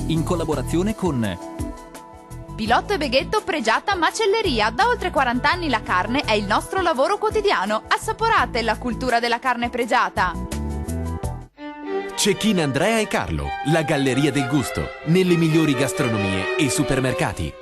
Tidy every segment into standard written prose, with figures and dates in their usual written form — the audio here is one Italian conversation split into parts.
in collaborazione con Pilotto e Beghetto Pregiata Macelleria. Da oltre 40 anni la carne è il nostro lavoro quotidiano. Assaporate la cultura della carne pregiata. Cecchina Andrea e Carlo, la galleria del gusto, nelle migliori gastronomie e supermercati.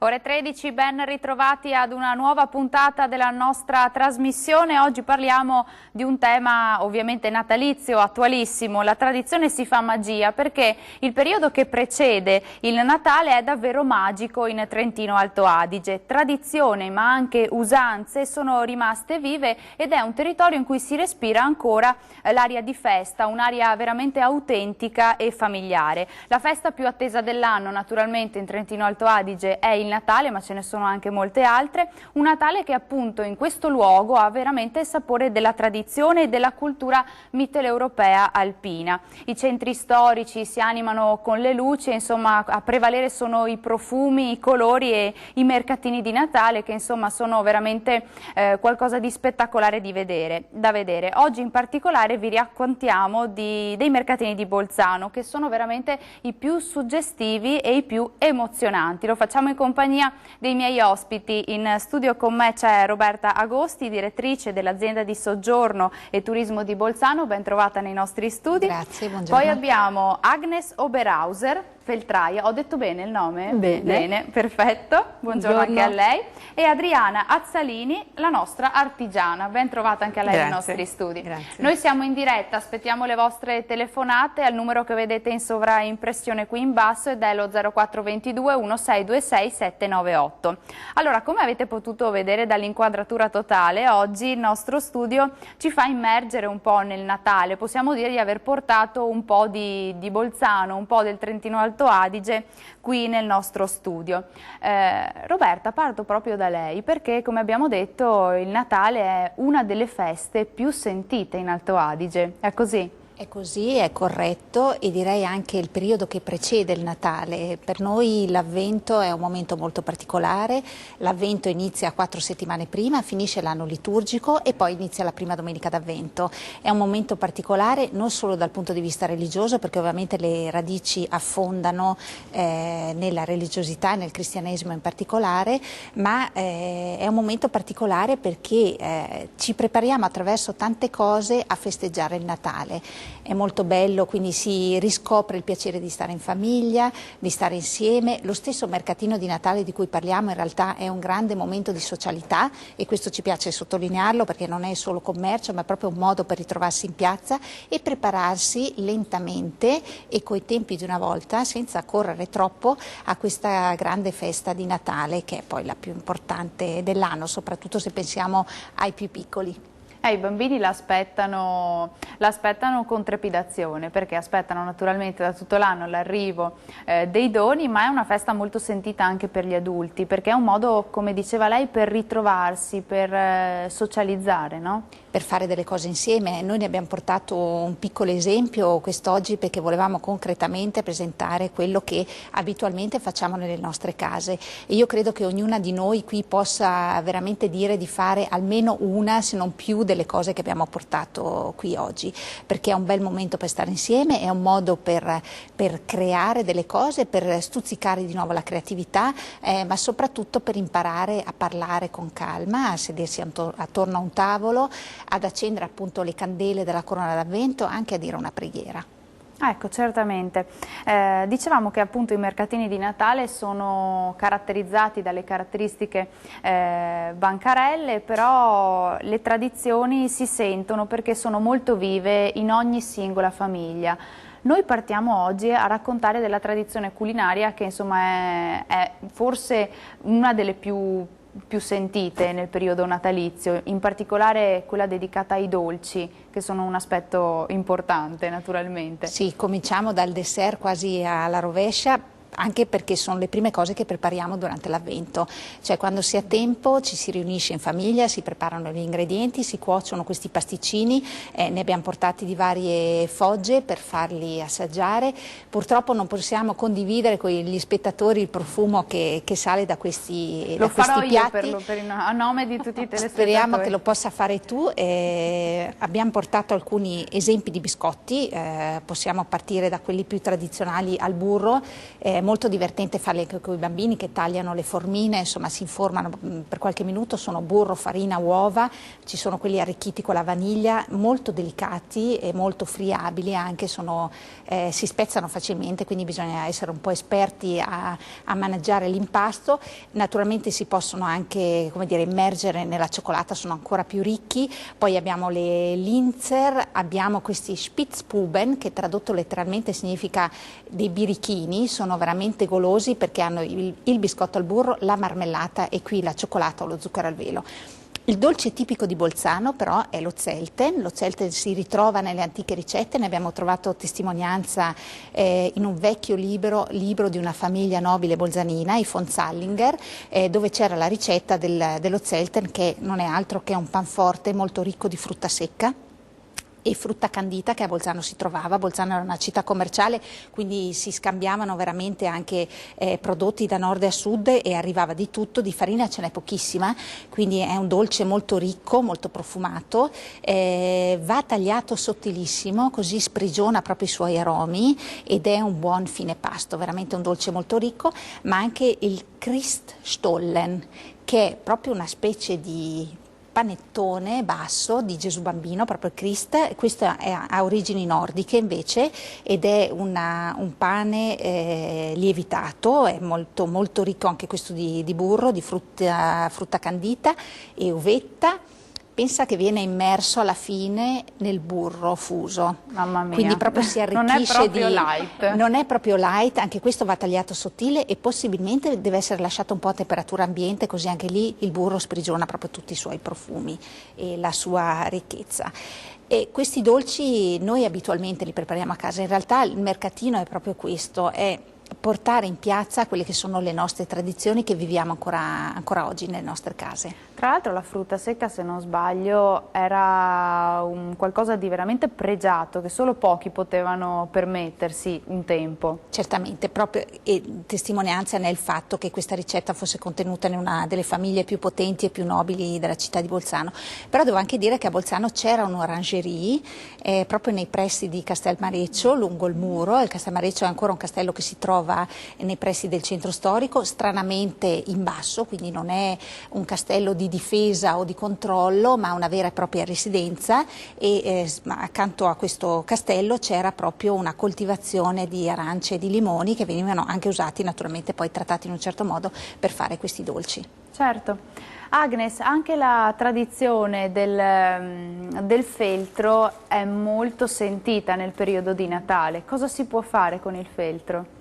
Ore 13, ben ritrovati ad una nuova puntata della nostra trasmissione. Oggi parliamo di un tema ovviamente natalizio, attualissimo. La tradizione si fa magia perché il periodo che precede il Natale è davvero magico in Trentino Alto Adige. Tradizione ma anche usanze sono rimaste vive ed è un territorio in cui si respira ancora l'aria di festa, un'aria veramente autentica e familiare. La festa più attesa dell'anno naturalmente in Trentino Alto Adige è il Natale, ma ce ne sono anche molte altre. Un Natale che appunto in questo luogo ha veramente il sapore della tradizione e della cultura mitteleuropea alpina. I centri storici si animano con le luci, insomma a prevalere sono i profumi, i colori e i mercatini di Natale che insomma sono veramente qualcosa di spettacolare da vedere. Oggi in particolare vi raccontiamo dei mercatini di Bolzano che sono veramente i più suggestivi e i più emozionanti. Lo facciamo in compagnia dei miei ospiti. In studio con me c'è Roberta Agosti, direttrice dell'azienda di soggiorno e turismo di Bolzano, ben trovata nei nostri studi. Grazie, buongiorno. Poi abbiamo Agnes Oberhauser, Feltraia, ho detto bene il nome? Bene, perfetto, buongiorno anche a lei. E Adriana Azzalini, la nostra artigiana, ben trovata anche a lei nei nostri studi. Grazie. Noi siamo in diretta, aspettiamo le vostre telefonate al numero che vedete in sovraimpressione qui in basso ed è lo 0422 1626 798. Allora, come avete potuto vedere dall'inquadratura totale, oggi il nostro studio ci fa immergere un po' nel Natale. Possiamo dire di aver portato un po' di Bolzano, un po' del Trentino Alto Adige qui nel nostro studio. Roberta, parto proprio da lei perché, come abbiamo detto, il Natale è una delle feste più sentite in Alto Adige, è così? È così, è corretto, e direi anche il periodo che precede il Natale. Per noi l'Avvento è un momento molto particolare. L'Avvento inizia 4 settimane prima, finisce l'anno liturgico e poi inizia la prima domenica d'Avvento. È un momento particolare non solo dal punto di vista religioso, perché ovviamente le radici affondano nella religiosità e nel cristianesimo in particolare, ma è un momento particolare perché ci prepariamo attraverso tante cose a festeggiare il Natale. È molto bello, quindi si riscopre il piacere di stare in famiglia, di stare insieme. Lo stesso mercatino di Natale di cui parliamo in realtà è un grande momento di socialità, e questo ci piace sottolinearlo perché non è solo commercio, ma è proprio un modo per ritrovarsi in piazza e prepararsi lentamente e coi tempi di una volta, senza correre troppo, a questa grande festa di Natale che è poi la più importante dell'anno, soprattutto se pensiamo ai più piccoli. I bambini l'aspettano con trepidazione perché aspettano naturalmente da tutto l'anno l'arrivo dei doni, ma è una festa molto sentita anche per gli adulti perché è un modo, come diceva lei, per ritrovarsi, per socializzare, no? Per fare delle cose insieme. Noi ne abbiamo portato un piccolo esempio quest'oggi perché volevamo concretamente presentare quello che abitualmente facciamo nelle nostre case, e io credo che ognuna di noi qui possa veramente dire di fare almeno una, se non più, delle cose che abbiamo portato qui oggi, perché è un bel momento per stare insieme, è un modo per creare delle cose, per stuzzicare di nuovo la creatività, ma soprattutto per imparare a parlare con calma, a sedersi attorno a un tavolo, ad accendere appunto le candele della corona d'Avvento, anche a dire una preghiera. Ecco, certamente. Dicevamo che appunto i mercatini di Natale sono caratterizzati dalle caratteristiche bancarelle, però le tradizioni si sentono perché sono molto vive in ogni singola famiglia. Noi partiamo oggi a raccontare della tradizione culinaria che insomma è forse una delle più sentite nel periodo natalizio, in particolare quella dedicata ai dolci, che sono un aspetto importante naturalmente. Sì, cominciamo dal dessert quasi alla rovescia. anche perché sono le prime cose che prepariamo durante l'Avvento, cioè quando si ha tempo ci si riunisce in famiglia, si preparano gli ingredienti, si cuociono questi pasticcini, ne abbiamo portati di varie fogge per farli assaggiare. Purtroppo non possiamo condividere con gli spettatori il profumo che sale da questi, Lo da questi farò io piatti. a nome di tutti i telespettatori. Speriamo che lo possa fare tu. Abbiamo portato alcuni esempi di biscotti, possiamo partire da quelli più tradizionali al burro, è molto divertente farli anche con i bambini che tagliano le formine, insomma si informano per qualche minuto, sono burro, farina, uova, ci sono quelli arricchiti con la vaniglia, molto delicati e molto friabili anche, si spezzano facilmente, quindi bisogna essere un po' esperti a maneggiare l'impasto. Naturalmente si possono anche, come dire, immergere nella cioccolata, sono ancora più ricchi. Poi abbiamo le Linzer, abbiamo questi Spitzbuben che tradotto letteralmente significa dei birichini, sono veramente golosi perché hanno il biscotto al burro, la marmellata e qui la cioccolata o lo zucchero al velo. Il dolce tipico di Bolzano però è lo Zelten si ritrova nelle antiche ricette, ne abbiamo trovato testimonianza in un vecchio libro di una famiglia nobile bolzanina, i von Zallinger, dove c'era la ricetta dello Zelten, che non è altro che un panforte molto ricco di frutta secca e frutta candita che a Bolzano si trovava. Bolzano era una città commerciale, quindi si scambiavano veramente anche prodotti da nord e a sud e arrivava di tutto, di farina ce n'è pochissima, quindi è un dolce molto ricco, molto profumato, va tagliato sottilissimo, così sprigiona proprio i suoi aromi ed è un buon fine pasto, veramente un dolce molto ricco, ma anche il Christstollen, che è proprio una specie di panettone basso di Gesù Bambino, proprio il Christ. Questo ha origini nordiche invece ed è un pane lievitato, è molto, molto ricco anche questo di burro, di frutta candita e uvetta. Pensa che viene immerso alla fine nel burro fuso. Mamma mia. Quindi proprio si arricchisce non è proprio light. Non è proprio light, anche questo va tagliato sottile e possibilmente deve essere lasciato un po' a temperatura ambiente, così anche lì il burro sprigiona proprio tutti i suoi profumi e la sua ricchezza. E questi dolci noi abitualmente li prepariamo a casa, in realtà il mercatino è proprio questo, è portare in piazza quelle che sono le nostre tradizioni che viviamo ancora oggi nelle nostre case. Tra l'altro la frutta secca, se non sbaglio, era qualcosa di veramente pregiato che solo pochi potevano permettersi un tempo. Certamente, proprio e testimonianza nel fatto che questa ricetta fosse contenuta in una delle famiglie più potenti e più nobili della città di Bolzano. Però devo anche dire che a Bolzano c'era un'orangerie proprio nei pressi di Castelmareccio, lungo il muro. Il Castelmareccio è ancora un castello che si trova nei pressi del centro storico, stranamente in basso, quindi non è un castello di difesa o di controllo, ma una vera e propria residenza e accanto a questo castello c'era proprio una coltivazione di arance e di limoni che venivano anche usati, naturalmente poi trattati in un certo modo per fare questi dolci. Certo. Agnes, anche la tradizione del feltro è molto sentita nel periodo di Natale. Cosa si può fare con il feltro?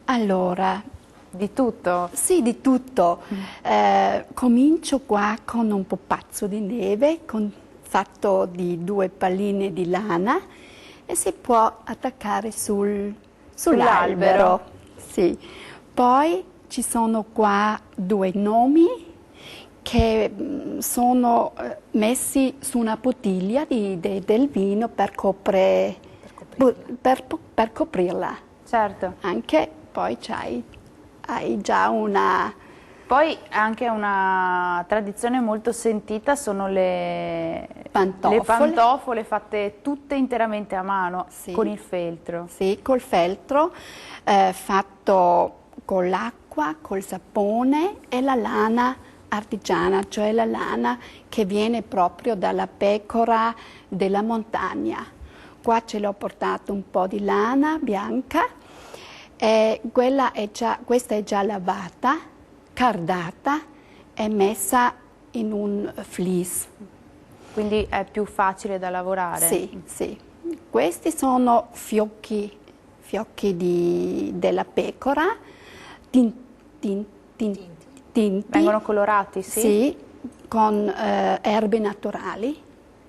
Allora, di tutto? Sì, di tutto. Comincio qua con un pupazzo di neve fatto di 2 palline di lana e si può attaccare sull'albero. Sì. Poi ci sono qua 2 gnomi che sono messi su una bottiglia del vino per coprirla. Certo. Anche poi hai già una... Poi anche una tradizione molto sentita sono le pantofole fatte tutte interamente a mano, sì, con il feltro. Sì, col feltro, fatto con l'acqua, col sapone e la lana artigiana, cioè la lana che viene proprio dalla pecora della montagna. Qua ce l'ho portato un po' di lana bianca. Questa è già lavata, cardata e messa in un fleece. Quindi è più facile da lavorare? Sì, sì. Questi sono fiocchi della pecora, tinti. Vengono colorati, sì? Sì, con erbe naturali.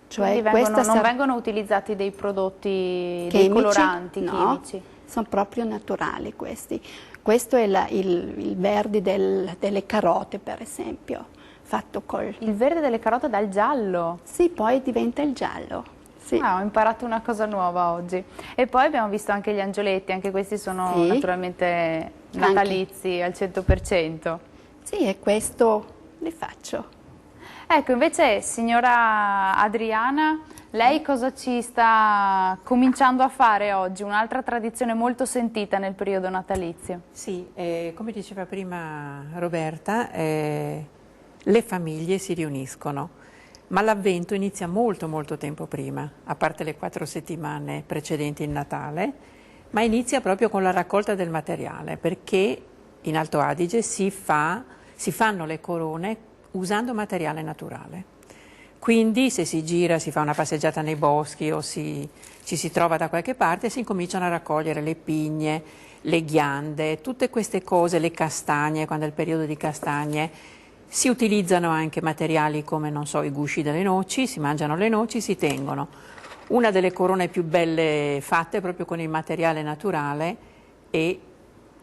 Cioè non vengono utilizzati dei prodotti, dei coloranti chimici? Sono proprio naturali questi. questo è il verde delle carote, per esempio, fatto col... Il verde delle carote dal giallo? Sì, poi diventa il giallo. Sì. Ah, ho imparato una cosa nuova oggi. E poi abbiamo visto anche gli angioletti, anche questi sono sì, naturalmente natalizi al 100%. Sì, e questo li faccio. Ecco, invece, signora Adriana, lei cosa ci sta cominciando a fare oggi? Un'altra tradizione molto sentita nel periodo natalizio. Sì, come diceva prima Roberta, le famiglie si riuniscono, ma l'Avvento inizia molto tempo prima, a parte le 4 settimane precedenti il Natale, ma inizia proprio con la raccolta del materiale, perché in Alto Adige si fanno le corone usando materiale naturale. Quindi se si gira, si fa una passeggiata nei boschi o ci si trova da qualche parte, si incominciano a raccogliere le pigne, le ghiande, tutte queste cose, le castagne, quando è il periodo di castagne. Si utilizzano anche materiali come, non so, i gusci delle noci, si mangiano le noci, si tengono. Una delle corone più belle fatte proprio con il materiale naturale e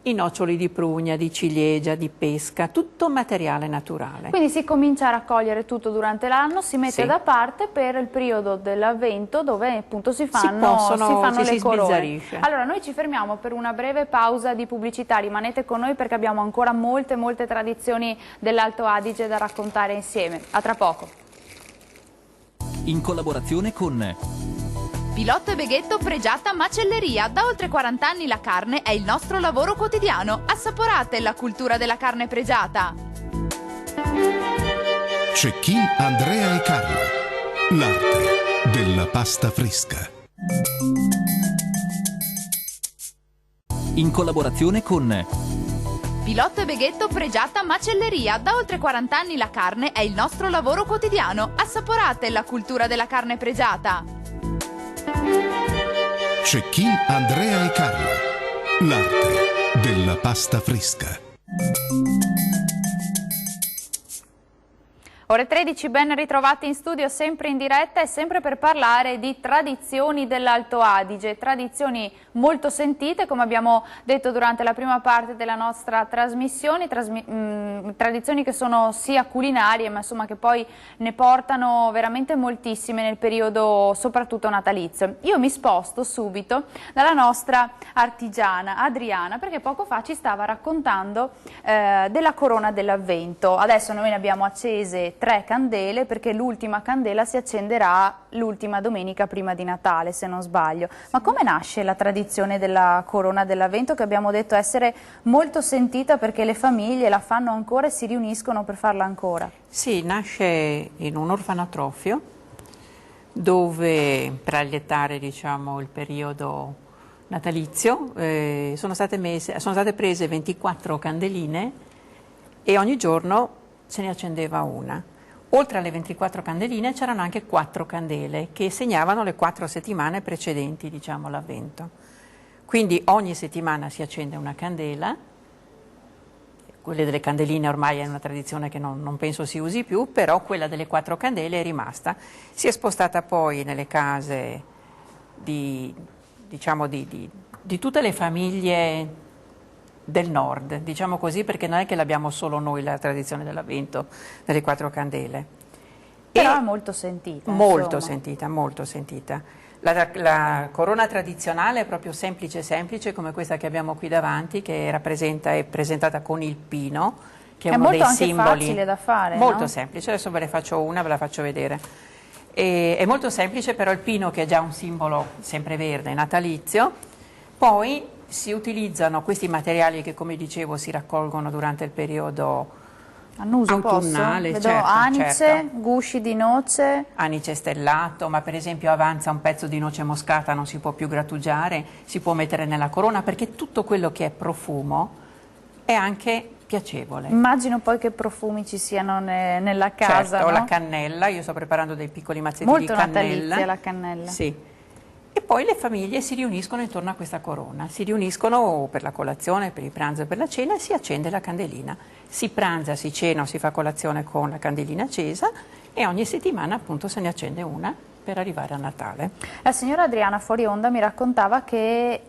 i noccioli di prugna, di ciliegia, di pesca, tutto materiale naturale. Quindi si comincia a raccogliere tutto durante l'anno, si mette Sì. da parte per il periodo dell'Avvento dove appunto si fanno le corone. Allora noi ci fermiamo per una breve pausa di pubblicità, rimanete con noi perché abbiamo ancora molte tradizioni dell'Alto Adige da raccontare insieme. A tra poco. In collaborazione con Pilotto e Beghetto Pregiata Macelleria. Da oltre 40 anni la carne è il nostro lavoro quotidiano. Assaporate la cultura della carne pregiata. Cecchin Andrea e Carlo. L'arte della pasta fresca. In collaborazione con Pilotto e Beghetto Pregiata Macelleria. Da oltre 40 anni la carne è il nostro lavoro quotidiano. Assaporate la cultura della carne pregiata. Cecchin Andrea e Carlo. L'arte della pasta fresca. Ore 13, ben ritrovati in studio, sempre in diretta e sempre per parlare di tradizioni dell'Alto Adige, tradizioni molto sentite, come abbiamo detto durante la prima parte della nostra trasmissione, tradizioni che sono sia culinarie ma insomma che poi ne portano veramente moltissime nel periodo soprattutto natalizio. Io mi sposto subito dalla nostra artigiana Adriana perché poco fa ci stava raccontando della corona dell'Avvento. Adesso noi ne abbiamo accese 3 candele perché l'ultima candela si accenderà l'ultima domenica prima di Natale, se non sbaglio. Ma come nasce la tradizione della corona dell'Avvento che abbiamo detto essere molto sentita perché le famiglie la fanno ancora e si riuniscono per farla ancora? Sì, nasce in un orfanotrofio dove per allietare diciamo, il periodo natalizio sono state prese 24 candeline e ogni giorno se ne accendeva una. Oltre alle 24 candeline c'erano anche 4 candele che segnavano le 4 settimane precedenti, diciamo, l'Avvento. Quindi ogni settimana si accende una candela, quelle delle candeline ormai è una tradizione che non penso si usi più, però quella delle 4 candele è rimasta. Si è spostata poi nelle case di tutte le famiglie del nord, diciamo così, perché non è che l'abbiamo solo noi la tradizione dell'Avvento delle 4 candele. Però è molto sentita. Molto insomma. sentita, molto sentita. La corona tradizionale è proprio semplice come questa che abbiamo qui davanti, che è presentata con il pino, che è uno dei simboli. È molto anche facile da fare, molto no? semplice, adesso ve ne faccio una, ve la faccio vedere. È molto semplice, però il pino, che è già un simbolo sempreverde, natalizio, poi si utilizzano questi materiali che, come dicevo, si raccolgono durante il periodo Annuso autunnale. Vedo certo, anice, certo. gusci di noce. Anice stellato, ma per esempio avanza un pezzo di noce moscata, non si può più grattugiare, si può mettere nella corona, perché tutto quello che è profumo è anche piacevole. Immagino poi che profumi ci siano nella casa, certo, no? la cannella, io sto preparando dei piccoli mazzetti Molto di cannella. natalizia la cannella. Sì. E poi le famiglie si riuniscono intorno a questa corona, si riuniscono per la colazione, per il pranzo e per la cena e si accende la candelina. Si pranza, si cena o si fa colazione con la candelina accesa e ogni settimana appunto se ne accende una per arrivare a Natale. La signora Adriana fuori onda mi raccontava che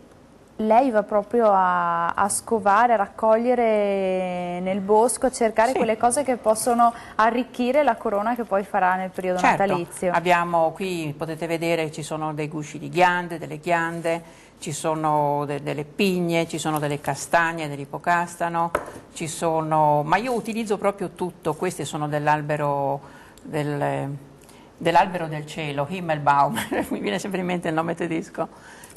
lei va proprio a scovare, a raccogliere nel bosco, a cercare quelle cose che possono arricchire la corona che poi farà nel periodo natalizio. Abbiamo qui, potete vedere, ci sono dei gusci di ghiande, delle ghiande, ci sono delle pigne, ci sono delle castagne, dell'ipocastano, ma io utilizzo proprio tutto. Questi sono dell'albero del cielo, Himmelbaum, mi viene sempre in mente il nome tedesco.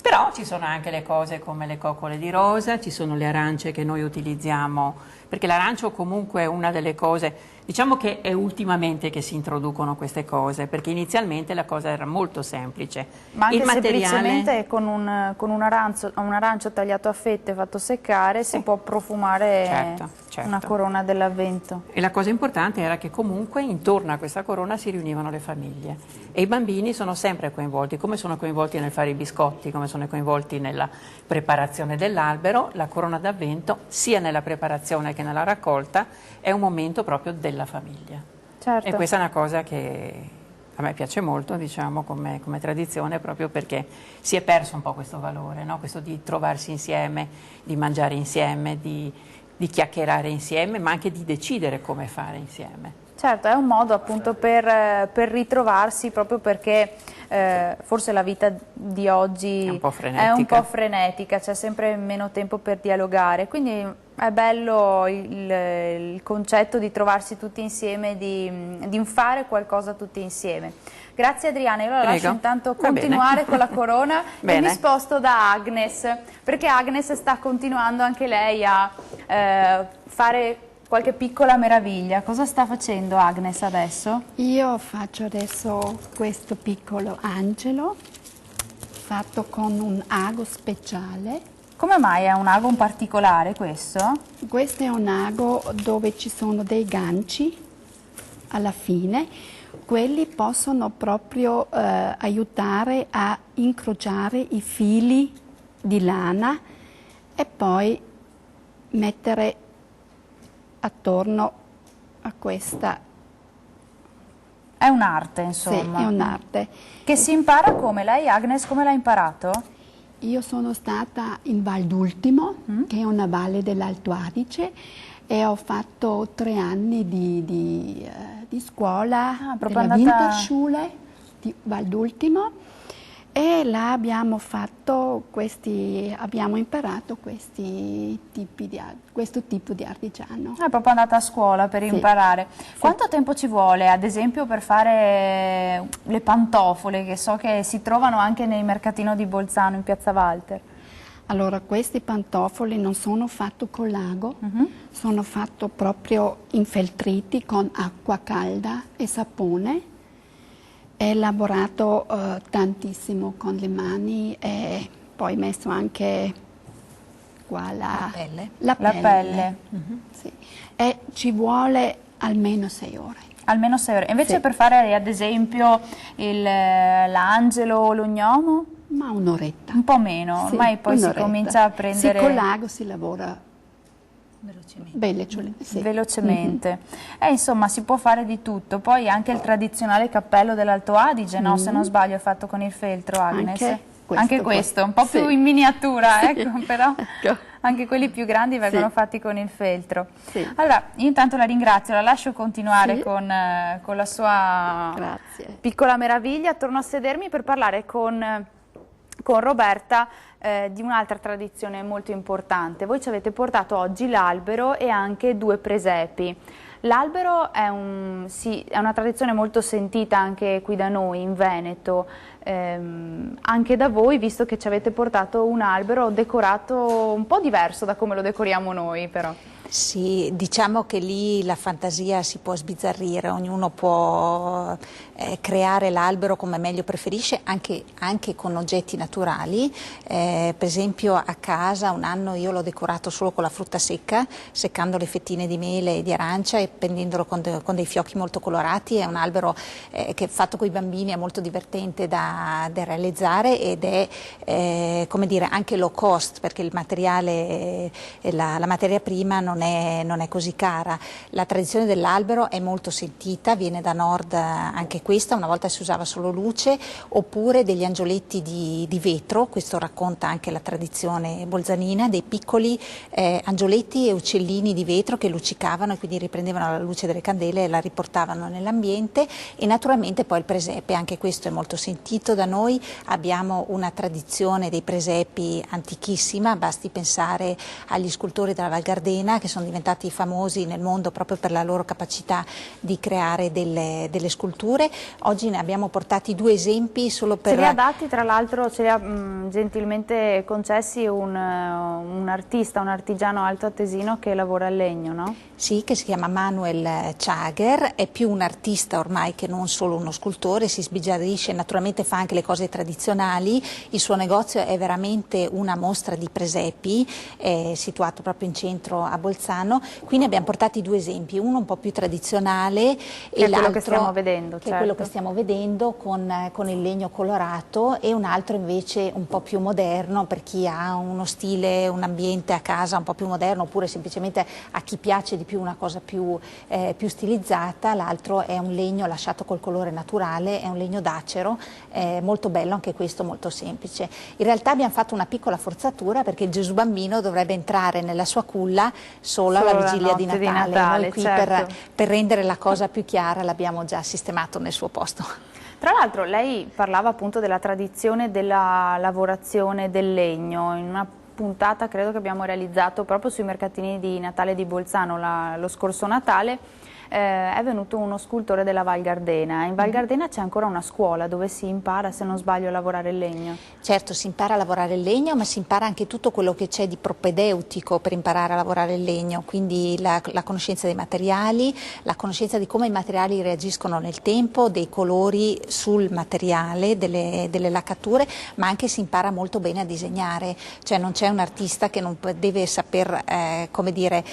Però ci sono anche le cose come le coccole di rosa, ci sono le arance che noi utilizziamo, perché l'arancio comunque è una delle cose, diciamo che è ultimamente che si introducono queste cose, perché inizialmente la cosa era molto semplice. Ma anche il materiale... semplicemente con un arancio tagliato a fette, fatto seccare, si può profumare una corona dell'avvento. E la cosa importante era che comunque intorno a questa corona si riunivano le famiglie e i bambini sono sempre coinvolti, come sono coinvolti nel fare i biscotti, come sono coinvolti nella preparazione dell'albero. La corona d'avvento, sia nella preparazione che nella raccolta, è un momento proprio della famiglia. Certo. E questa è una cosa che a me piace molto, diciamo, come tradizione, proprio perché si è perso un po' questo valore, no? Questo di trovarsi insieme, di mangiare insieme, di chiacchierare insieme, ma anche di decidere come fare insieme. Certo, è un modo appunto per ritrovarsi, proprio perché forse la vita di oggi è un po' frenetica, c'è sempre meno tempo per dialogare, quindi è bello il concetto di trovarsi tutti insieme, di fare qualcosa tutti insieme. Grazie Adriana, io la lascio intanto continuare con la corona e mi sposto da Agnes, perché Agnes sta continuando anche lei a fare qualche piccola meraviglia. Cosa sta facendo Agnes adesso? Io faccio adesso questo piccolo angelo fatto con un ago speciale. Come mai è un ago in particolare questo? Questo è un ago dove ci sono dei ganci alla fine. Quelli possono proprio aiutare a incrociare i fili di lana e poi mettere attorno a questa. È un'arte, insomma. Sì, è un'arte. Che si impara come? Lei, Agnes, come l'ha imparato? Io sono stata in Val d'Ultimo, che è una valle dell'Alto Adige, e ho fatto 3 anni di scuola della Winterschule di Val d'Ultimo, e là abbiamo imparato questo tipo di artigiano. È proprio andata a scuola per imparare. Quanto tempo ci vuole, ad esempio, per fare le pantofole, che so che si trovano anche nel mercatino di Bolzano, in Piazza Walter? Allora, questi pantofoli non sono fatti con l'ago, sono fatti proprio infeltriti con acqua calda e sapone. È lavorato tantissimo con le mani e poi messo anche qua la pelle. Sì. E ci vuole almeno 6 ore. Almeno 6 ore. Invece per fare ad esempio l'angelo o l'ognomo? Ma un'oretta. Un po' meno, ormai poi si comincia a prendere... Sì, con l'ago si lavora velocemente. Insomma, si può fare di tutto. Poi anche il tradizionale cappello dell'Alto Adige, no? Se non sbaglio, è fatto con il feltro, Agnes. Anche questo, un po' più in miniatura, ecco, però anche quelli più grandi vengono fatti con il feltro. Allora, io intanto la ringrazio, la lascio continuare con la sua piccola meraviglia. Torno a sedermi per parlare con Roberta di un'altra tradizione molto importante. Voi ci avete portato oggi l'albero e anche 2 presepi. L'albero è una tradizione molto sentita anche qui da noi in Veneto, anche da voi, visto che ci avete portato un albero decorato un po' diverso da come lo decoriamo noi, però. Sì, diciamo che lì la fantasia si può sbizzarrire, ognuno può creare l'albero come meglio preferisce, anche con oggetti naturali. Per esempio a casa un anno io l'ho decorato solo con la frutta secca, seccando le fettine di mele e di arancia e prendendolo con dei fiocchi molto colorati. È un albero che fatto con i bambini è molto divertente da da realizzare ed è come dire, anche low cost, perché il materiale, la materia prima non è così cara. La tradizione dell'albero è molto sentita, viene da nord anche questa, una volta si usava solo luce, oppure degli angioletti di vetro, questo racconta anche la tradizione bolzanina, dei piccoli angioletti e uccellini di vetro che luccicavano e quindi riprendevano la luce delle candele e la riportavano nell'ambiente. E naturalmente poi il presepe, anche questo è molto sentito da noi, abbiamo una tradizione dei presepi antichissima, basti pensare agli scultori della Val Gardena che sono diventati famosi nel mondo proprio per la loro capacità di creare delle sculture. Oggi ne abbiamo portati 2 esempi solo per... Ce li ha dati, tra l'altro ce li ha gentilmente concessi un artista, un artigiano altoatesino che lavora al legno, no? Sì, che si chiama Manuel Chager, è più un artista ormai che non solo uno scultore, si sbizzarrisce, naturalmente fa anche le cose tradizionali, il suo negozio è veramente una mostra di presepi, è situato proprio in centro a Bolzano, quindi abbiamo portati 2 esempi, uno un po' più tradizionale e l'altro che stiamo vedendo, che è quello che stiamo vedendo con il legno colorato, e un altro invece un po' più moderno per chi ha uno stile, un ambiente a casa un po' più moderno, oppure semplicemente a chi piace di più una cosa più stilizzata. L'altro è un legno lasciato col colore naturale, è un legno d'acero, molto bello anche questo, molto semplice. In realtà abbiamo fatto una piccola forzatura perché il Gesù Bambino dovrebbe entrare nella sua culla solo alla vigilia di Natale. Noi qui certo. per rendere la cosa più chiara l'abbiamo già sistemato nel suo posto. Tra l'altro lei parlava appunto della tradizione della lavorazione del legno, in una puntata credo che abbiamo realizzato proprio sui mercatini di Natale di Bolzano lo scorso Natale. È venuto uno scultore della Val Gardena. In Val Gardena c'è ancora una scuola dove si impara, se non sbaglio, a lavorare il legno. Certo, si impara a lavorare il legno, ma si impara anche tutto quello che c'è di propedeutico per imparare a lavorare il legno, quindi la conoscenza dei materiali, la conoscenza di come i materiali reagiscono nel tempo, dei colori sul materiale, delle laccature, ma anche si impara molto bene a disegnare, cioè non c'è un artista che non deve saper come dire,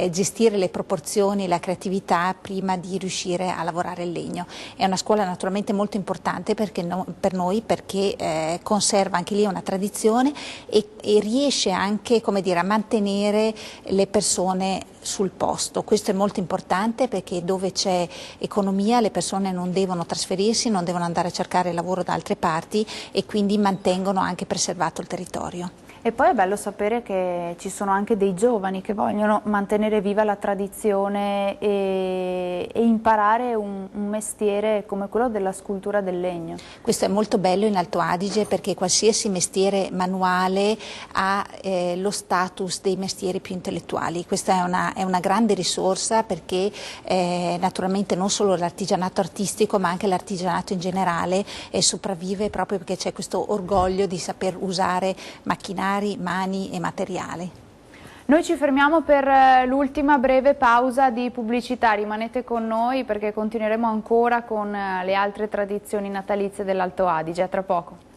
gestire le proporzioni, la creatività prima di riuscire a lavorare il legno. È una scuola naturalmente molto importante per noi perché conserva anche lì una tradizione e riesce anche, come dire, a mantenere le persone sul posto. Questo è molto importante perché dove c'è economia le persone non devono trasferirsi, non devono andare a cercare lavoro da altre parti e quindi mantengono anche preservato il territorio. E poi è bello sapere che ci sono anche dei giovani che vogliono mantenere viva la tradizione e imparare un mestiere come quello della scultura del legno. Questo è molto bello in Alto Adige perché qualsiasi mestiere manuale ha lo status dei mestieri più intellettuali. Questa è una grande risorsa perché naturalmente non solo l'artigianato artistico ma anche l'artigianato in generale sopravvive proprio perché c'è questo orgoglio di saper usare macchinari, mani e materiali. Noi ci fermiamo per l'ultima breve pausa di pubblicità, rimanete con noi perché continueremo ancora con le altre tradizioni natalizie dell'Alto Adige, a tra poco.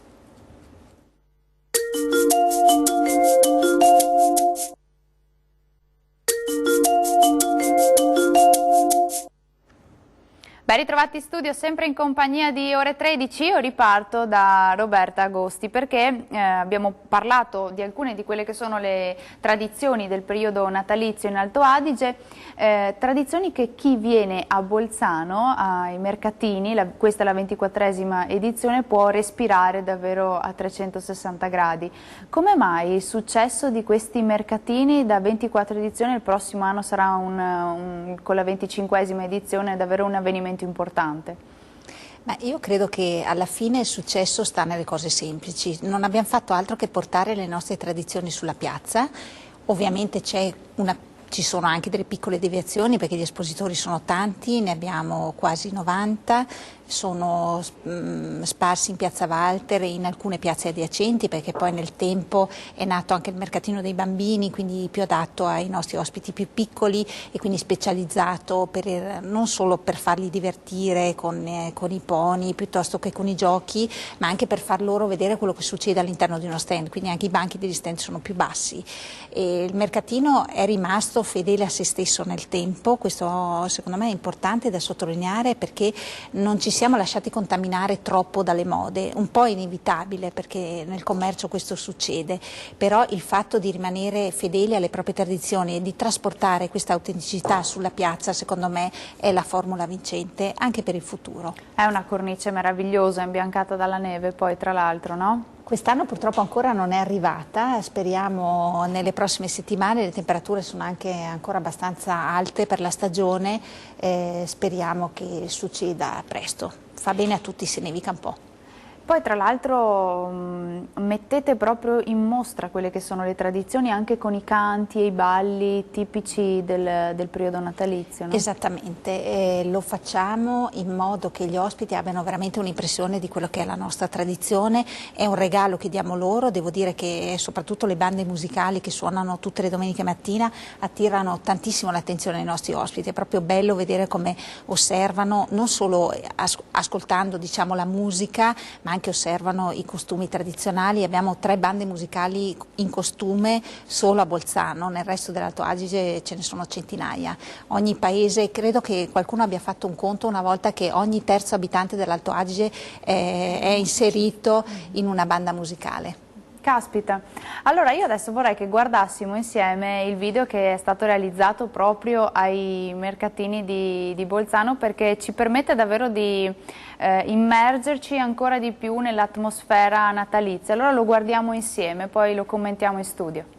Ben ritrovati in studio, sempre in compagnia di Ore 13. Io riparto da Roberta Agosti perché abbiamo parlato di alcune di quelle che sono le tradizioni del periodo natalizio in Alto Adige, tradizioni che chi viene a Bolzano ai mercatini, questa è la 24esima edizione, può respirare davvero a 360 gradi. Come mai il successo di questi mercatini da 24 edizioni, il prossimo anno sarà con la 25esima edizione davvero un avvenimento importante? Ma io credo che alla fine il successo sta nelle cose semplici, non abbiamo fatto altro che portare le nostre tradizioni sulla piazza, ovviamente ci sono anche delle piccole deviazioni perché gli espositori sono tanti, ne abbiamo quasi 90, sono sparsi in Piazza Walter e in alcune piazze adiacenti perché poi nel tempo è nato anche il mercatino dei bambini, quindi più adatto ai nostri ospiti più piccoli e quindi specializzato non solo per farli divertire con i pony piuttosto che con i giochi, ma anche per far loro vedere quello che succede all'interno di uno stand, quindi anche i banchi degli stand sono più bassi. E il mercatino è rimasto resto fedele a se stesso nel tempo. Questo secondo me è importante da sottolineare, perché non ci siamo lasciati contaminare troppo dalle mode. Un po' è inevitabile, perché nel commercio questo succede, però il fatto di rimanere fedeli alle proprie tradizioni e di trasportare questa autenticità sulla piazza, secondo me, è la formula vincente anche per il futuro. È una cornice meravigliosa, imbiancata dalla neve poi, tra l'altro, no? Quest'anno purtroppo ancora non è arrivata, speriamo nelle prossime settimane. Le temperature sono anche ancora abbastanza alte per la stagione, speriamo che succeda presto. Fa bene a tutti se nevica un po'. Poi tra l'altro mettete proprio in mostra quelle che sono le tradizioni, anche con i canti e i balli tipici del periodo natalizio, no? Esattamente, lo facciamo in modo che gli ospiti abbiano veramente un'impressione di quello che è la nostra tradizione. È un regalo che diamo loro. Devo dire che soprattutto le bande musicali che suonano tutte le domeniche mattina attirano tantissimo l'attenzione dei nostri ospiti. È proprio bello vedere come osservano, non solo ascoltando, diciamo, la musica, ma anche osservano i costumi tradizionali. Abbiamo 3 bande musicali in costume solo a Bolzano, nel resto dell'Alto Adige ce ne sono centinaia. Ogni paese, credo che qualcuno abbia fatto un conto una volta, che ogni terzo abitante dell'Alto Adige è inserito in una banda musicale. Caspita, allora io adesso vorrei che guardassimo insieme il video che è stato realizzato proprio ai mercatini di Bolzano, perché ci permette davvero di immergerci ancora di più nell'atmosfera natalizia. Allora lo guardiamo insieme, poi lo commentiamo in studio.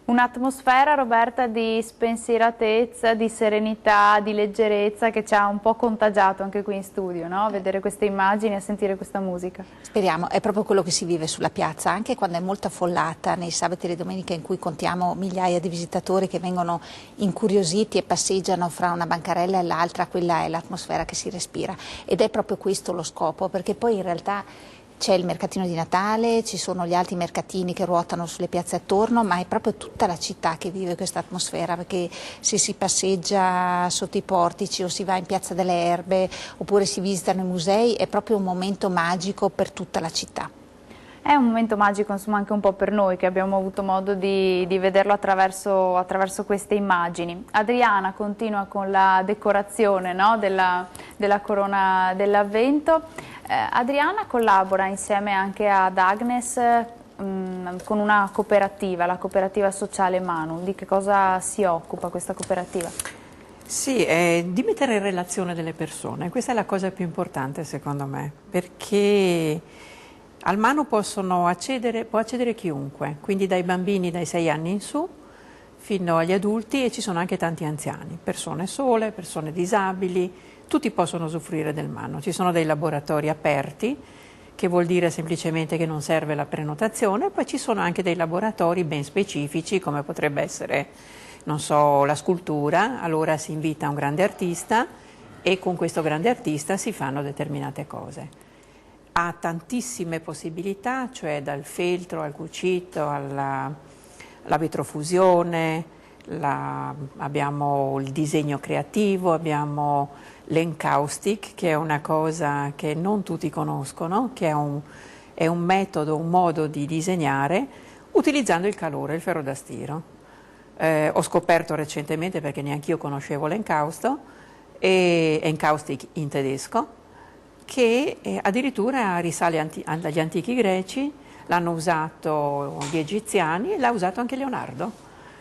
Un'atmosfera, Roberta, di spensieratezza, di serenità, di leggerezza, che ci ha un po' contagiato anche qui in studio, no? Vedere queste immagini e sentire questa musica. Speriamo, è proprio quello che si vive sulla piazza, anche quando è molto affollata, nei sabati e le domeniche in cui contiamo migliaia di visitatori che vengono incuriositi e passeggiano fra una bancarella e l'altra. Quella è l'atmosfera che si respira, ed è proprio questo lo scopo, perché poi in realtà c'è il mercatino di Natale, ci sono gli altri mercatini che ruotano sulle piazze attorno, ma è proprio tutta la città che vive questa atmosfera, perché se si passeggia sotto i portici o si va in Piazza delle Erbe oppure si visitano i musei, è proprio un momento magico per tutta la città. È un momento magico, insomma, anche un po' per noi che abbiamo avuto modo di vederlo attraverso queste immagini. Adriana continua con la decorazione, no, della corona dell'Avvento. Adriana collabora insieme anche ad Agnes con una cooperativa, la cooperativa sociale Manu. Di che cosa si occupa questa cooperativa? Sì, di mettere in relazione delle persone, questa è la cosa più importante secondo me, perché al Manu può accedere chiunque, quindi dai bambini dai 6 anni in su fino agli adulti, e ci sono anche tanti anziani, persone sole, persone disabili, tutti possono usufruire del Manu. Ci sono dei laboratori aperti, che vuol dire semplicemente che non serve la prenotazione, poi ci sono anche dei laboratori ben specifici, come potrebbe essere, non so, la scultura. Allora si invita un grande artista e con questo grande artista si fanno determinate cose. Ha tantissime possibilità, cioè dal feltro al cucito, alla vetrofusione, abbiamo il disegno creativo, abbiamo l'encaustic, che è una cosa che non tutti conoscono, che è un metodo, un modo di disegnare utilizzando il calore, il ferro da stiro. Ho scoperto recentemente, perché neanche io conoscevo l'encaustic in tedesco, che addirittura risale agli antichi greci, l'hanno usato gli egiziani e l'ha usato anche Leonardo.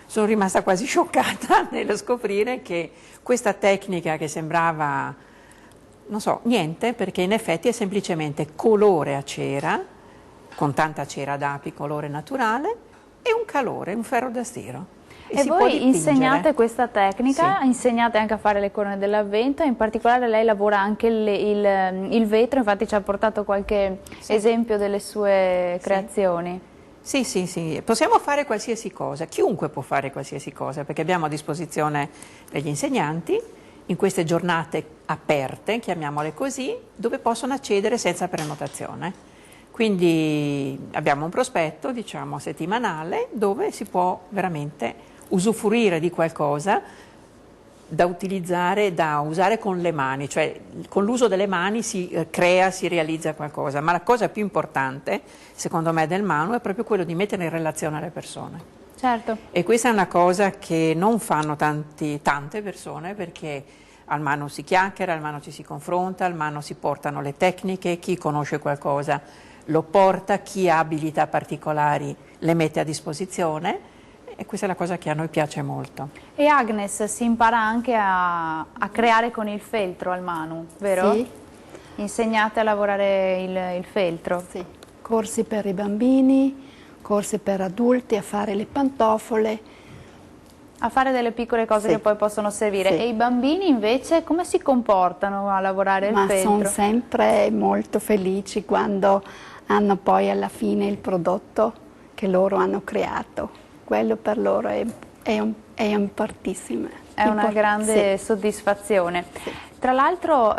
Sono rimasta quasi scioccata nello scoprire che questa tecnica, che sembrava, non so, niente, perché in effetti è semplicemente colore a cera, con tanta cera d'api, colore naturale, e un calore, un ferro da stiro. E voi insegnate questa tecnica, sì. Insegnate anche a fare le corone dell'Avvento, in particolare lei lavora anche il vetro, infatti ci ha portato qualche esempio delle sue creazioni. Sì, possiamo fare qualsiasi cosa, chiunque può fare qualsiasi cosa, perché abbiamo a disposizione degli insegnanti in queste giornate aperte, chiamiamole così, dove possono accedere senza prenotazione. Quindi abbiamo un prospetto, diciamo, settimanale, dove si può veramente usufruire di qualcosa da utilizzare, da usare con le mani, cioè con l'uso delle mani si crea, si realizza qualcosa, ma la cosa più importante, secondo me, del Manu è proprio quello di mettere in relazione le persone. Certo. E questa è una cosa che non fanno tante persone, perché al Manu si chiacchiera, al Manu ci si confronta, al Manu si portano le tecniche, chi conosce qualcosa lo porta, chi ha abilità particolari le mette a disposizione. E questa è la cosa che a noi piace molto. E Agnes, si impara anche a creare con il feltro al Manu, vero? Sì. Insegnate a lavorare il feltro? Sì. Corsi per i bambini, corsi per adulti, a fare le pantofole. A fare delle piccole cose Sì. che poi possono servire. Sì. E i bambini invece come si comportano a lavorare il feltro? Ma sono sempre molto felici quando hanno poi alla fine il prodotto che loro hanno creato. Quello per loro è importantissimo. È una grande sì. soddisfazione. Sì. Tra l'altro,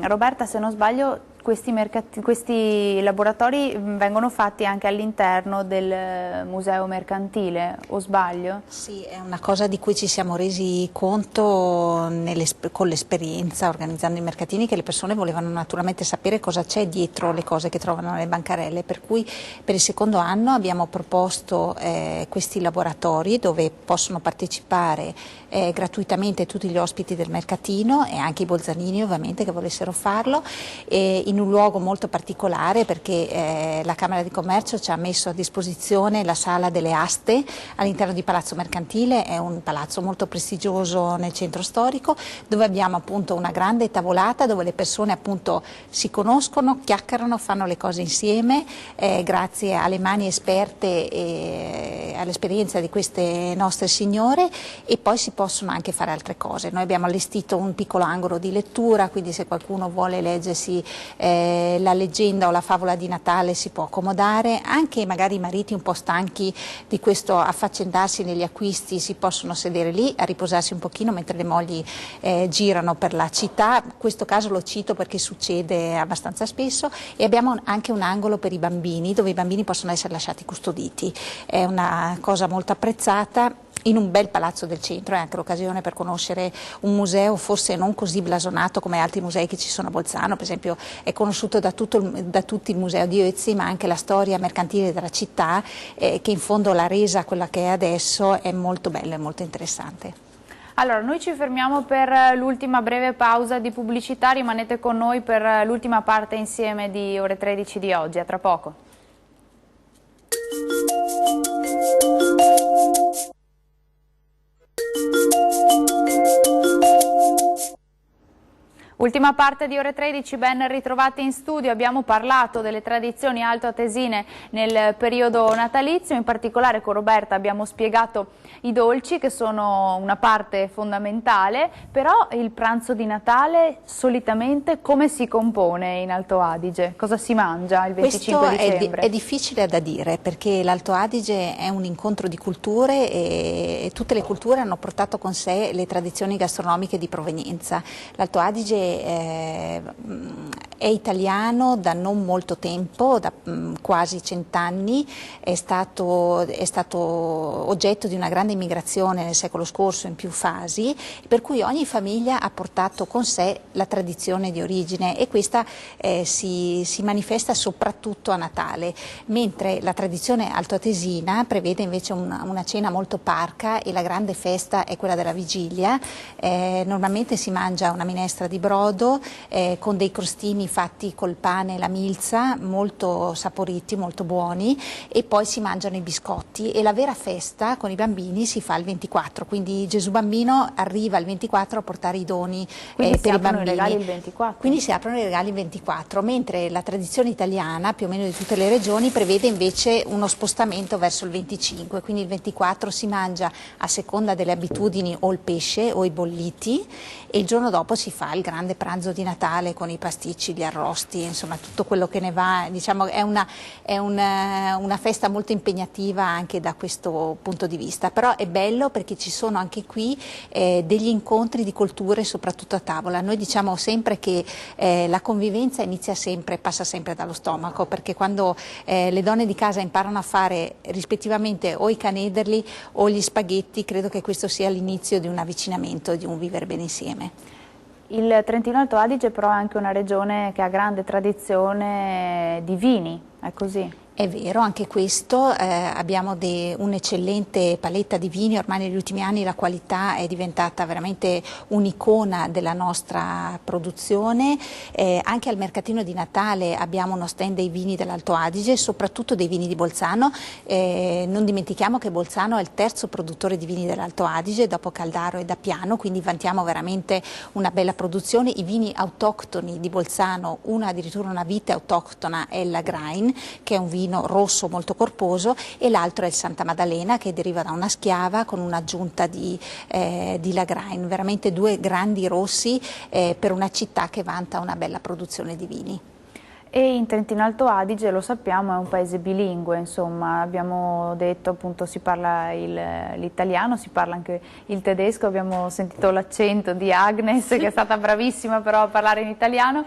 Roberta, se non sbaglio, questi laboratori vengono fatti anche all'interno del museo mercantile, o sbaglio? Sì, è una cosa di cui ci siamo resi conto con l'esperienza organizzando i mercatini, che le persone volevano naturalmente sapere cosa c'è dietro le cose che trovano nelle bancarelle, per cui per il secondo anno abbiamo proposto questi laboratori dove possono partecipare gratuitamente tutti gli ospiti del mercatino e anche i bolzanini ovviamente che volessero farlo, in un luogo molto particolare, perché la Camera di Commercio ci ha messo a disposizione la sala delle aste all'interno di Palazzo Mercantile. È un palazzo molto prestigioso nel centro storico, dove abbiamo appunto una grande tavolata dove le persone appunto si conoscono, chiacchierano, fanno le cose insieme grazie alle mani esperte e all'esperienza di queste nostre signore, e poi si possono anche fare altre cose. Noi abbiamo allestito un piccolo angolo di lettura, quindi se qualcuno vuole leggersi la leggenda o la favola di Natale si può accomodare, anche magari i mariti un po' stanchi di questo affaccendarsi negli acquisti si possono sedere lì a riposarsi un pochino mentre le mogli girano per la città. Questo caso lo cito perché succede abbastanza spesso, e abbiamo anche un angolo per i bambini dove i bambini possono essere lasciati custoditi. È una cosa molto apprezzata in un bel palazzo del centro. È anche l'occasione per conoscere un museo forse non così blasonato come altri musei che ci sono a Bolzano. Per esempio è conosciuto da tutti il museo di Ötzi, ma anche la storia mercantile della città, che in fondo l'ha resa quella che è adesso, è molto bella e molto interessante. Allora, noi ci fermiamo per l'ultima breve pausa di pubblicità, rimanete con noi per l'ultima parte insieme di Ore 13 di oggi, a tra poco. Ultima parte di Ore 13, ben ritrovati in studio. Abbiamo parlato delle tradizioni altoatesine nel periodo natalizio, in particolare con Roberta abbiamo spiegato i dolci che sono una parte fondamentale, però il pranzo di Natale solitamente come si compone in Alto Adige? Cosa si mangia il 25 dicembre? È difficile da dire perché l'Alto Adige è un incontro di culture e tutte le culture hanno portato con sé le tradizioni gastronomiche di provenienza. L'Alto Adige è italiano da non molto tempo, da quasi 100 anni, è stato oggetto di una grande immigrazione nel secolo scorso in più fasi, per cui ogni famiglia ha portato con sé la tradizione di origine e questa si manifesta soprattutto a Natale, mentre la tradizione altoatesina prevede invece una cena molto parca e la grande festa è quella della vigilia. Normalmente si mangia una minestra di brodo con dei crostini fatti col pane e la milza, molto saporiti, molto buoni, e poi si mangiano i biscotti, e la vera festa con i bambini si fa il 24, quindi Gesù Bambino arriva il 24 a portare i doni per i bambini. Quindi si aprono i regali il 24? Quindi si aprono i regali il 24, mentre la tradizione italiana, più o meno di tutte le regioni, prevede invece uno spostamento verso il 25, quindi il 24 si mangia a seconda delle abitudini o il pesce o i bolliti, e il giorno dopo si fa il grande pranzo di Natale con i pasticci, gli arrosti, insomma tutto quello che ne va. Diciamo è una festa molto impegnativa anche da questo punto di vista, però è bello perché ci sono anche qui degli incontri di culture, soprattutto a tavola. Noi diciamo sempre che la convivenza passa sempre dallo stomaco, perché quando le donne di casa imparano a fare rispettivamente o i canederli o gli spaghetti, credo che questo sia l'inizio di un avvicinamento, di un vivere bene insieme. Il Trentino Alto Adige però è anche una regione che ha grande tradizione di vini, è così? È vero, anche questo, abbiamo un'eccellente paletta di vini, ormai negli ultimi anni la qualità è diventata veramente un'icona della nostra produzione, anche al mercatino di Natale abbiamo uno stand dei vini dell'Alto Adige, soprattutto dei vini di Bolzano. Non dimentichiamo che Bolzano è il terzo produttore di vini dell'Alto Adige dopo Caldaro e Dappiano, quindi vantiamo veramente una bella produzione. I vini autoctoni di Bolzano, addirittura una vite autoctona è il Lagrein, che è un vino rosso molto corposo, e l'altro è il Santa Maddalena, che deriva da una schiava con un'aggiunta di Lagrein, veramente due grandi rossi per una città che vanta una bella produzione di vini. E in Trentino Alto Adige, lo sappiamo, è un paese bilingue, insomma, abbiamo detto appunto si parla l'italiano, si parla anche il tedesco, abbiamo sentito l'accento di Agnes che è stata bravissima però a parlare in italiano.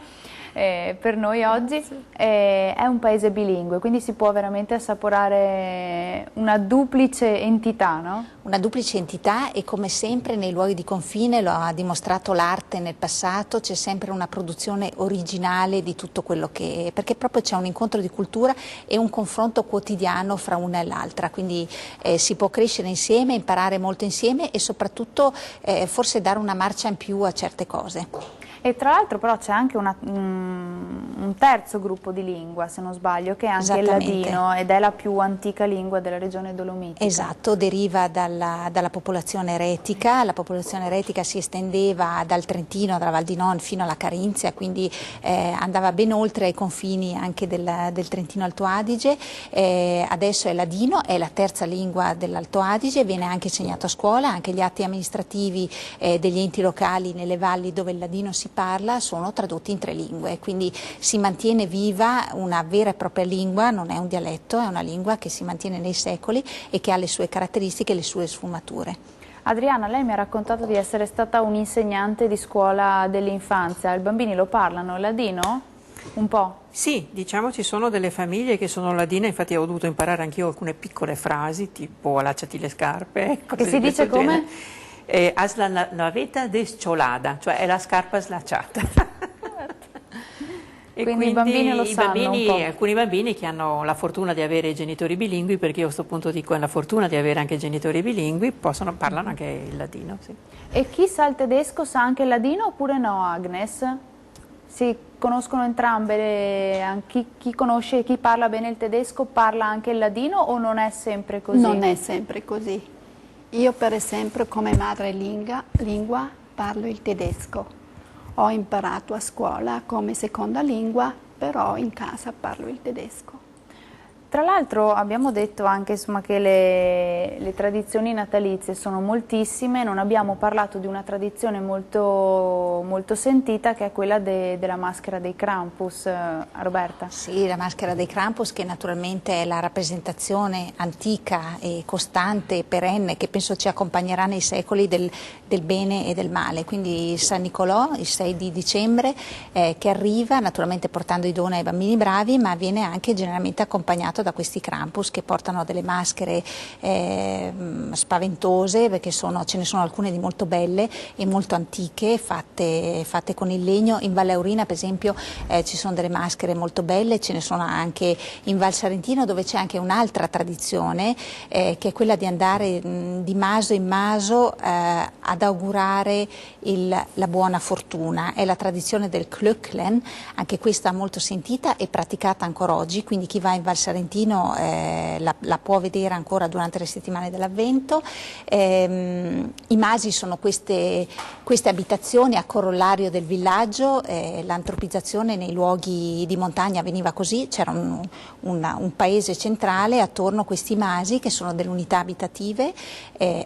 Per noi oggi è un paese bilingue, quindi si può veramente assaporare una duplice entità, no? Una duplice entità, e come sempre nei luoghi di confine, lo ha dimostrato l'arte nel passato, c'è sempre una produzione originale di tutto quello che... perché proprio c'è un incontro di cultura e un confronto quotidiano fra una e l'altra, quindi si può crescere insieme, imparare molto insieme e soprattutto forse dare una marcia in più a certe cose. E tra l'altro però c'è anche un terzo gruppo di lingua, se non sbaglio, che è anche il ladino, ed è la più antica lingua della regione dolomitica. Esatto, deriva dalla popolazione eretica. La popolazione eretica si estendeva dal Trentino, dalla Val di Non fino alla Carinzia, quindi andava ben oltre ai confini anche del Trentino Alto Adige. Adesso è ladino, è la terza lingua dell'Alto Adige, viene anche insegnato a scuola, anche gli atti amministrativi degli enti locali nelle valli dove il ladino si parla sono tradotti in 3 lingue, quindi si mantiene viva una vera e propria lingua, non è un dialetto, è una lingua che si mantiene nei secoli e che ha le sue caratteristiche e le sue sfumature. Adriana, lei mi ha raccontato di essere stata un'insegnante di scuola dell'infanzia. I bambini lo parlano il ladino? Un po'? Sì, diciamo ci sono delle famiglie che sono ladine, infatti ho dovuto imparare anch'io alcune piccole frasi, tipo allacciati le scarpe. Che si dice come? Has la veta desciolada, cioè è la scarpa slacciata. E quindi i bambini lo sanno un po'. Alcuni bambini che hanno la fortuna di avere genitori bilingui, perché io a questo punto dico la fortuna di avere anche genitori bilingui, parlano anche il ladino. Sì. E chi sa il tedesco sa anche il ladino oppure no, Agnes? Si conoscono entrambe, chi conosce e chi parla bene il tedesco parla anche il ladino o non è sempre così? Non è sempre così. Io per esempio come madrelingua parlo il tedesco. Ho imparato a scuola come seconda lingua, però in casa parlo il tedesco. Tra l'altro abbiamo detto anche insomma, che le tradizioni natalizie sono moltissime, non abbiamo parlato di una tradizione molto, molto sentita che è quella della maschera dei Krampus, Roberta. Sì, la maschera dei Krampus che naturalmente è la rappresentazione antica e costante e perenne che penso ci accompagnerà nei secoli del bene e del male, quindi San Nicolò il 6 di dicembre che arriva naturalmente portando i doni ai bambini bravi ma viene anche generalmente accompagnato da questi Krampus che portano delle maschere spaventose perché ce ne sono alcune di molto belle e molto antiche fatte con il legno. In Valle Aurina per esempio ci sono delle maschere molto belle, ce ne sono anche in Val Sarentino dove c'è anche un'altra tradizione che è quella di andare di maso in maso ad augurare la buona fortuna. È la tradizione del Klöcklen, anche questa molto sentita e praticata ancora oggi, quindi chi va in Val Sarentino la può vedere ancora durante le settimane dell'Avvento. I masi sono queste abitazioni a corollario del villaggio, l'antropizzazione nei luoghi di montagna avveniva così, c'era un paese centrale attorno a questi masi che sono delle unità abitative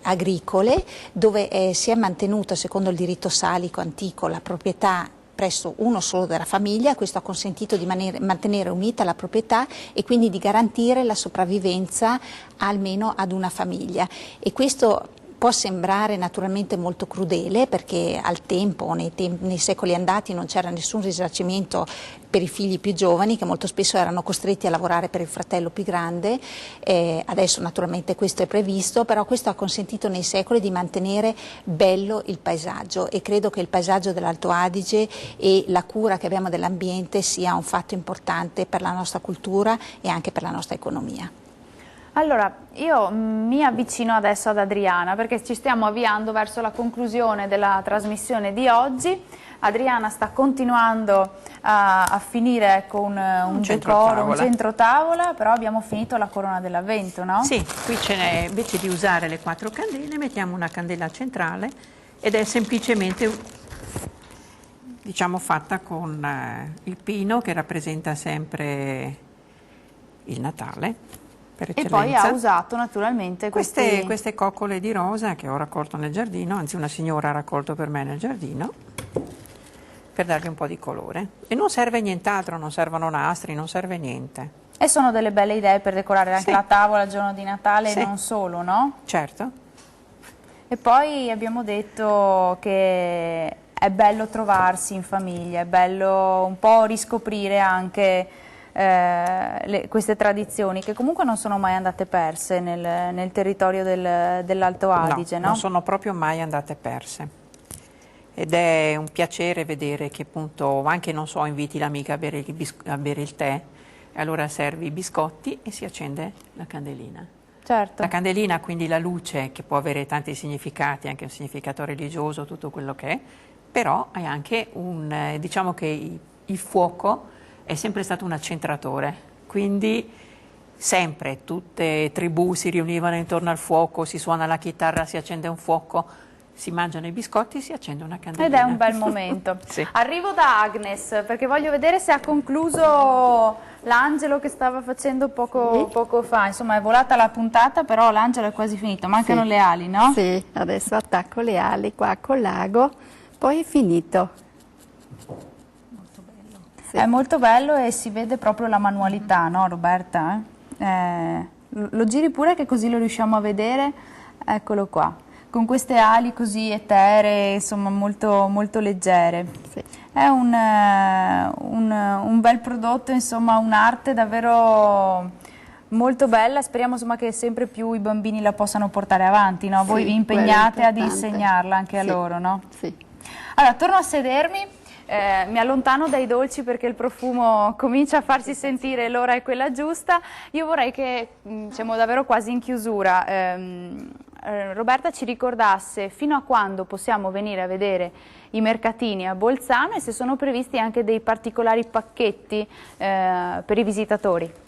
agricole dove si è mantenuta secondo il diritto salico antico la proprietà presso uno solo della famiglia. Questo ha consentito di mantenere unita la proprietà e quindi di garantire la sopravvivenza almeno ad una famiglia. E questo può sembrare naturalmente molto crudele perché al tempo, nei secoli andati, non c'era nessun risarcimento per i figli più giovani che molto spesso erano costretti a lavorare per il fratello più grande. Adesso naturalmente questo è previsto, però questo ha consentito nei secoli di mantenere bello il paesaggio e credo che il paesaggio dell'Alto Adige e la cura che abbiamo dell'ambiente sia un fatto importante per la nostra cultura e anche per la nostra economia. Allora, io mi avvicino adesso ad Adriana perché ci stiamo avviando verso la conclusione della trasmissione di oggi. Adriana sta continuando a finire con un decoro, un centro tavola, però abbiamo finito la corona dell'Avvento, no? Sì, qui ce n'è, invece di usare le 4 candele, mettiamo una candela centrale ed è semplicemente, diciamo, fatta con il pino che rappresenta sempre il Natale. E poi ha usato naturalmente queste coccole di rosa che ho raccolto nel giardino, anzi una signora ha raccolto per me nel giardino, per dargli un po' di colore. E non serve nient'altro, non servono nastri, non serve niente. E sono delle belle idee per decorare anche sì. la tavola il giorno di Natale sì. e non solo, no? Certo. E poi abbiamo detto che è bello trovarsi in famiglia, è bello un po' riscoprire anche queste tradizioni che comunque non sono mai andate perse nel territorio dell'Alto Adige, no? Non sono proprio mai andate perse ed è un piacere vedere che appunto anche non so inviti l'amica a bere il tè e allora servi i biscotti e si accende la candelina. Certo. La candelina quindi la luce che può avere tanti significati, anche un significato religioso, tutto quello che è, però è anche diciamo che il fuoco è sempre stato un accentratore, quindi sempre tutte tribù si riunivano intorno al fuoco, si suona la chitarra, si accende un fuoco, si mangiano i biscotti, si accende una candelina. Ed è un bel momento. Sì. Arrivo da Agnes perché voglio vedere se ha concluso l'angelo che stava facendo poco fa. Insomma è volata la puntata, però l'angelo è quasi finito, mancano sì. le ali, no? Sì, adesso attacco le ali qua col lago, poi è finito. Molto bello. Sì. È molto bello e si vede proprio la manualità, no Roberta? Lo giri pure che così lo riusciamo a vedere, eccolo qua, con queste ali così eteree, insomma molto, molto leggere. Sì. È un bel prodotto, insomma un'arte davvero molto bella, speriamo insomma che sempre più i bambini la possano portare avanti, no? Voi Sì, vi impegnate ad quello è importante. insegnarla anche a Sì. loro, no? Sì. Allora, torno a sedermi, mi allontano dai dolci perché il profumo comincia a farsi sentire, l'ora è quella giusta. Io vorrei che, siamo davvero quasi in chiusura, Roberta ci ricordasse fino a quando possiamo venire a vedere i mercatini a Bolzano e se sono previsti anche dei particolari pacchetti per i visitatori.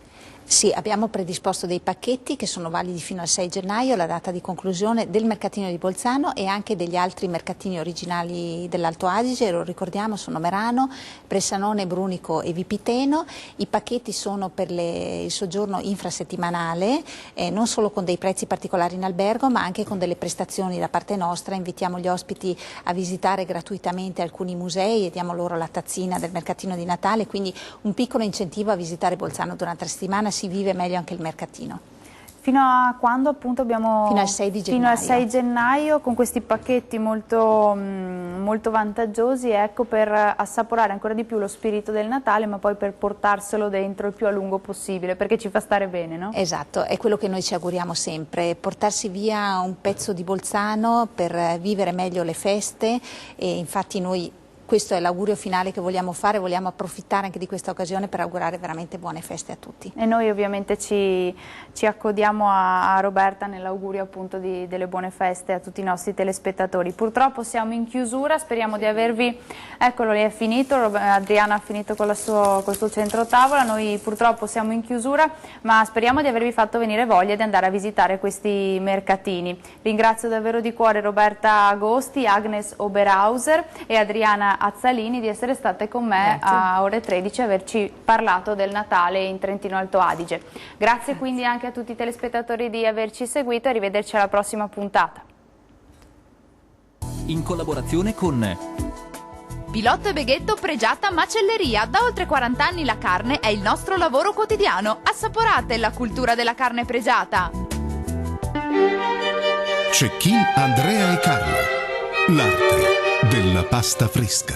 Sì, abbiamo predisposto dei pacchetti che sono validi fino al 6 gennaio, la data di conclusione del mercatino di Bolzano e anche degli altri mercatini originali dell'Alto Adige, lo ricordiamo, sono Merano, Bressanone, Brunico e Vipiteno. I pacchetti sono per il soggiorno infrasettimanale, non solo con dei prezzi particolari in albergo, ma anche con delle prestazioni da parte nostra. Invitiamo gli ospiti a visitare gratuitamente alcuni musei e diamo loro la tazzina del mercatino di Natale, quindi un piccolo incentivo a visitare Bolzano durante la settimana, si vive meglio anche il mercatino. Fino a quando appunto abbiamo? Fino al 6 di gennaio. Fino al 6 gennaio con questi pacchetti molto, molto vantaggiosi, ecco, per assaporare ancora di più lo spirito del Natale, ma poi per portarselo dentro il più a lungo possibile, perché ci fa stare bene, no? Esatto, è quello che noi ci auguriamo sempre, portarsi via un pezzo di Bolzano per vivere meglio le feste e infatti noi questo è l'augurio finale che vogliamo fare, vogliamo approfittare anche di questa occasione per augurare veramente buone feste a tutti. E noi ovviamente ci accodiamo a Roberta nell'augurio appunto delle buone feste a tutti i nostri telespettatori. Purtroppo siamo in chiusura, speriamo di avervi, eccolo lì è finito, Adriana ha finito col suo centro tavola, noi purtroppo siamo in chiusura, ma speriamo di avervi fatto venire voglia di andare a visitare questi mercatini. Ringrazio davvero di cuore Roberta Agosti, Agnes Oberhauser e Adriana Azzalini di essere state con me a ore 13 e averci parlato del Natale in Trentino Alto Adige. Grazie quindi anche a tutti i telespettatori di averci seguito e arrivederci alla prossima puntata. In collaborazione con Pilotto e Beghetto Pregiata Macelleria. Da oltre 40 anni la carne è il nostro lavoro quotidiano. Assaporate la cultura della carne pregiata. Cecchin Andrea e Carlo. L'arte della pasta fresca.